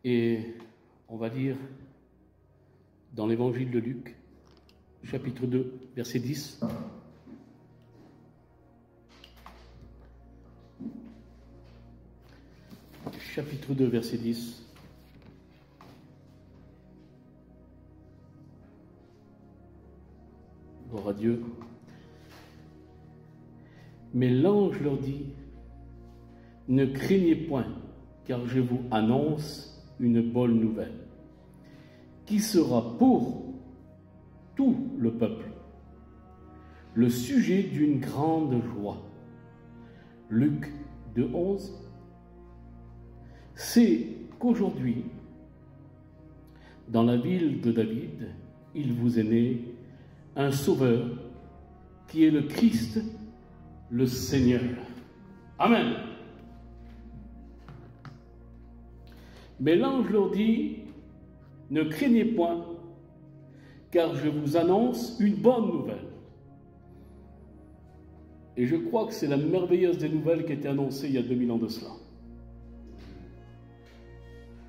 Et on va lire dans l'évangile de Luc, chapitre 2, verset 10. Chapitre 2, verset 10. Gloire à Dieu. Mais l'ange leur dit, ne craignez point, car je vous annonce une bonne nouvelle, qui sera pour tout le peuple le sujet d'une grande joie. Luc 2, 11. C'est qu'aujourd'hui, dans la ville de David, il vous est né un sauveur qui est le Christ, le Seigneur. Amen. Mais l'ange leur dit, ne craignez point, car je vous annonce une bonne nouvelle. Et je crois que c'est la merveilleuse des nouvelles qui a été annoncée il y a 2000 ans de cela.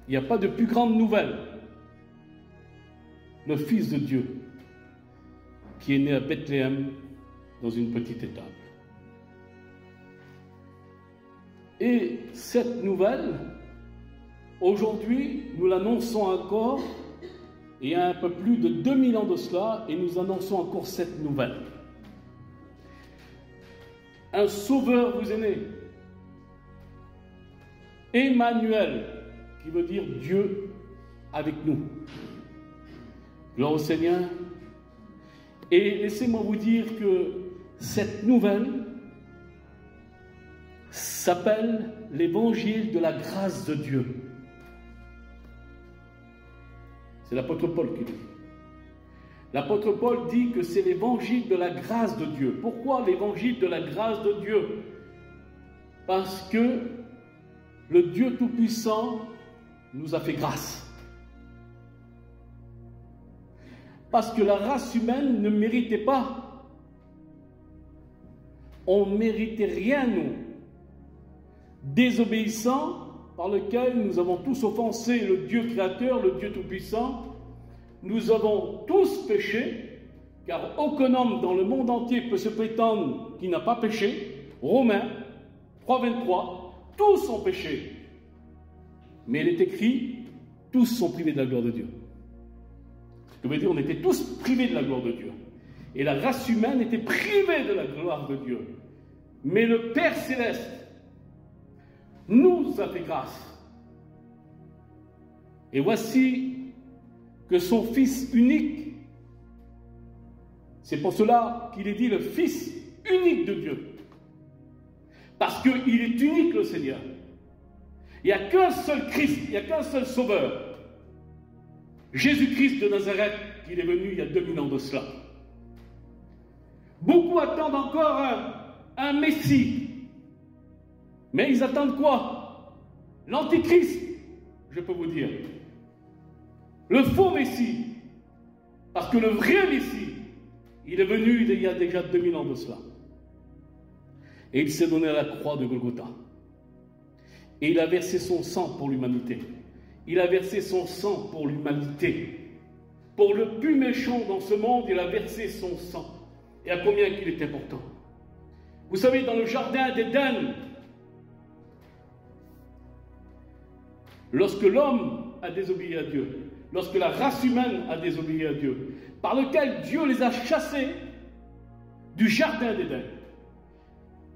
Il n'y a pas de plus grande nouvelle. Le Fils de Dieu, qui est né à Bethléem dans une petite étable. Et cette nouvelle, aujourd'hui, nous l'annonçons encore, il y a un peu plus de 2000 ans de cela, et nous annonçons encore cette nouvelle. Un sauveur vous est né. Emmanuel, qui veut dire Dieu avec nous. Gloire au Seigneur. Et laissez-moi vous dire que cette nouvelle s'appelle l'évangile de la grâce de Dieu. C'est l'apôtre Paul qui dit. L'apôtre Paul dit que c'est l'évangile de la grâce de Dieu. Pourquoi l'évangile de la grâce de Dieu? Parce que le Dieu Tout-Puissant nous a fait grâce. Parce que la race humaine ne méritait pas. On ne méritait rien, nous. Désobéissants, par lequel nous avons tous offensé le Dieu créateur, le Dieu Tout-Puissant. Nous avons tous péché, car aucun homme dans le monde entier peut se prétendre qu'il n'a pas péché. Romains 3, 23, tous ont péché. Mais il est écrit, tous sont privés de la gloire de Dieu. Je veux dire, on était tous privés de la gloire de Dieu. Et la race humaine était privée de la gloire de Dieu. Mais le Père Céleste nous a fait grâce. Et voici que son Fils unique, c'est pour cela qu'il est dit le Fils unique de Dieu. Parce qu'il est unique, le Seigneur. Il n'y a qu'un seul Christ, il n'y a qu'un seul Sauveur. Jésus-Christ de Nazareth, qu'il est venu il y a 2000 ans de cela. Beaucoup attendent encore un Messie. Mais ils attendent quoi? L'Antichrist, je peux vous dire. Le faux Messie. Parce que le vrai Messie, il est venu il y a déjà 2000 ans de cela. Et il s'est donné à la croix de Golgotha. Et il a versé son sang pour l'humanité. Il a versé son sang pour l'humanité. Pour le plus méchant dans ce monde, il a versé son sang. Et à combien qu'il est important. Vous savez, dans le jardin d'Éden, lorsque l'homme a désobéi à Dieu, lorsque la race humaine a désobéi à Dieu, par lequel Dieu les a chassés du jardin d'Éden,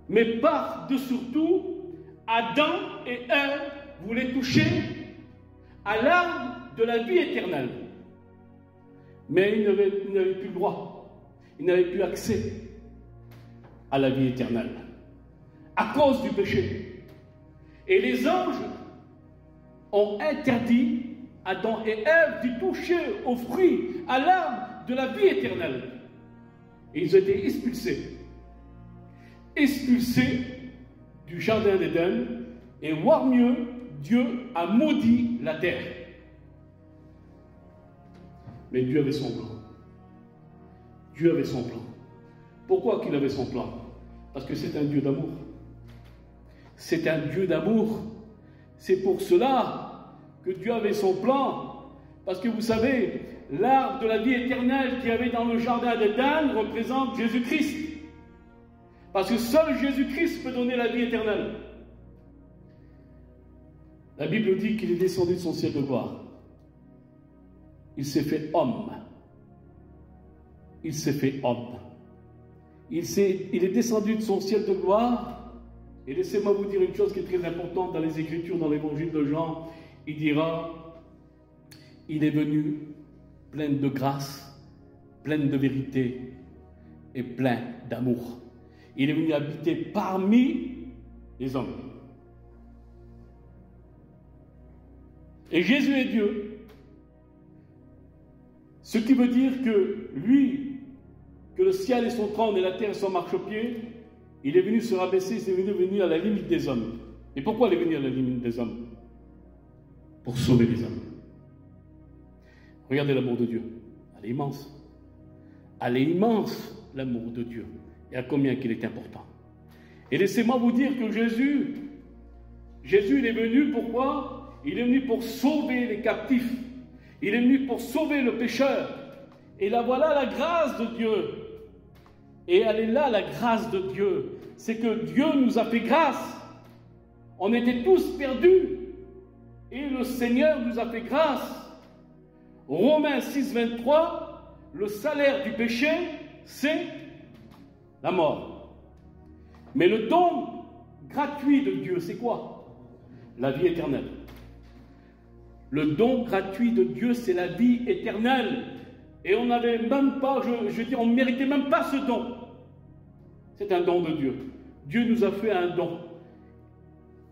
mais par-dessus tout, Adam et Ève voulaient toucher à l'arbre de la vie éternelle. Mais ils n'avaient plus le droit, ils n'avaient plus accès à la vie éternelle, à cause du péché. Et les anges ont interdit Adam et Ève d'y toucher au fruit, à l'arbre de la vie éternelle. Et ils ont été expulsés. Expulsés du jardin d'Éden, et voire mieux, Dieu a maudit la terre. Mais Dieu avait son plan. Dieu avait son plan. Pourquoi qu'il avait son plan? Parce que c'est un Dieu d'amour. C'est un Dieu d'amour. C'est pour cela que Dieu avait son plan. Parce que vous savez, l'arbre de la vie éternelle qu'il y avait dans le jardin d'Éden représente Jésus-Christ. Parce que seul Jésus-Christ peut donner la vie éternelle. La Bible dit qu'il est descendu de son ciel de gloire. Il s'est fait homme. Il s'est fait homme. Il est descendu de son ciel de gloire. Et laissez-moi vous dire une chose qui est très importante dans les Écritures, dans l'évangile de Jean. Il dira, il est venu plein de grâce, plein de vérité et plein d'amour. Il est venu habiter parmi les hommes. Et Jésus est Dieu. Ce qui veut dire que lui, que le ciel est son trône et la terre est son marchepied, il est venu se rabaisser, il est venu à la limite des hommes. Et pourquoi il est venu à la limite des hommes? Pour sauver les hommes. Regardez l'amour de Dieu. Elle est immense. Elle est immense, l'amour de Dieu. Et à combien qu'il est important. Et laissez-moi vous dire que Jésus, il est venu pourquoi? Il est venu pour sauver les captifs. Il est venu pour sauver le pécheur. Et là, voilà la grâce de Dieu. Et elle est là, la grâce de Dieu. C'est que Dieu nous a fait grâce. On était tous perdus. Et le Seigneur nous a fait grâce. Romains 6, 23, le salaire du péché, c'est la mort. Mais le don gratuit de Dieu, c'est quoi? La vie éternelle. Le don gratuit de Dieu, c'est la vie éternelle. Et on n'avait même pas, on ne méritait même pas ce don. C'est un don de Dieu. Dieu nous a fait un don.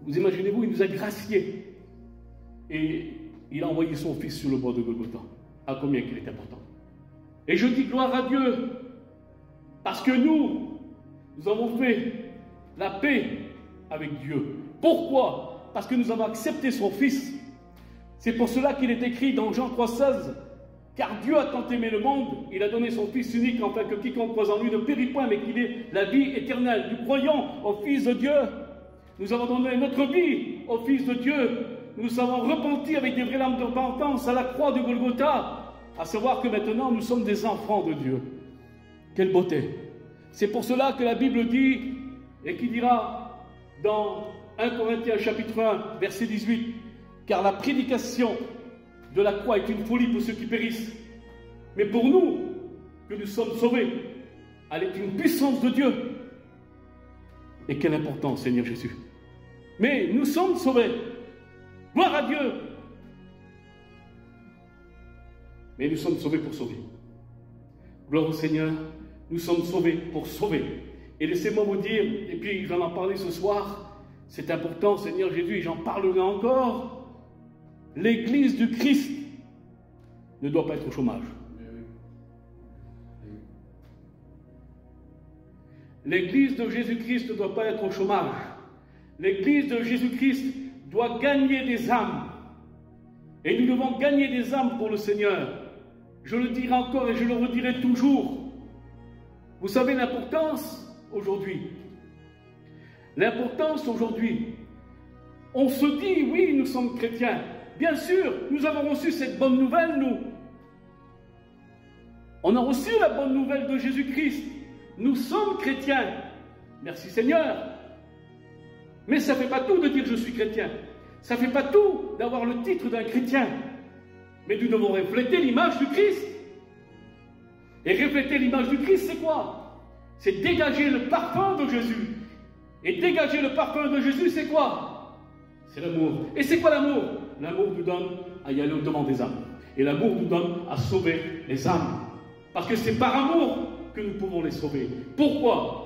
Vous imaginez-vous, il nous a graciés. Et il a envoyé son Fils sur le bois de Golgotha. À combien qu'il est important. Et je dis gloire à Dieu. Parce que nous avons fait la paix avec Dieu. Pourquoi? Parce que nous avons accepté son Fils. C'est pour cela qu'il est écrit dans Jean 3,16, car Dieu a tant aimé le monde, il a donné son Fils unique, afin que quiconque croise en lui ne périt point, mais qu'il ait la vie éternelle. Nous croyons au Fils de Dieu. Nous avons donné notre vie au Fils de Dieu. Nous nous avons repenti avec des vraies larmes de repentance à la croix de Golgotha, à savoir que maintenant nous sommes des enfants de Dieu. Quelle beauté! C'est pour cela que la Bible dit, et qui dira dans 1 Corinthiens chapitre 1, verset 18, car la prédication de la croix est une folie pour ceux qui périssent. Mais pour nous, que nous sommes sauvés, elle est une puissance de Dieu. Et quelle importance, Seigneur Jésus. Mais nous sommes sauvés. Gloire à Dieu. Mais nous sommes sauvés pour sauver. Gloire au Seigneur. Nous sommes sauvés pour sauver. Et laissez-moi vous dire, et puis j'en ai parlé ce soir, c'est important, Seigneur Jésus, et j'en parlerai encore. L'Église du Christ ne doit pas être au chômage. L'Église de Jésus-Christ ne doit pas être au chômage. L'Église de Jésus-Christ doit gagner des âmes. Et nous devons gagner des âmes pour le Seigneur. Je le dirai encore et je le redirai toujours. Vous savez l'importance aujourd'hui. L'importance aujourd'hui. On se dit, oui, nous sommes chrétiens. Bien sûr, nous avons reçu cette bonne nouvelle, nous. On a reçu la bonne nouvelle de Jésus-Christ. Nous sommes chrétiens. Merci Seigneur. Mais ça ne fait pas tout de dire je suis chrétien. Ça ne fait pas tout d'avoir le titre d'un chrétien. Mais nous devons refléter l'image du Christ. Et refléter l'image du Christ, c'est quoi? C'est dégager le parfum de Jésus. Et dégager le parfum de Jésus, c'est quoi? C'est l'amour. Et c'est quoi l'amour? L'amour nous donne à y aller au-devant des âmes. Et l'amour nous donne à sauver les âmes. Parce que c'est par amour que nous pouvons les sauver. Pourquoi?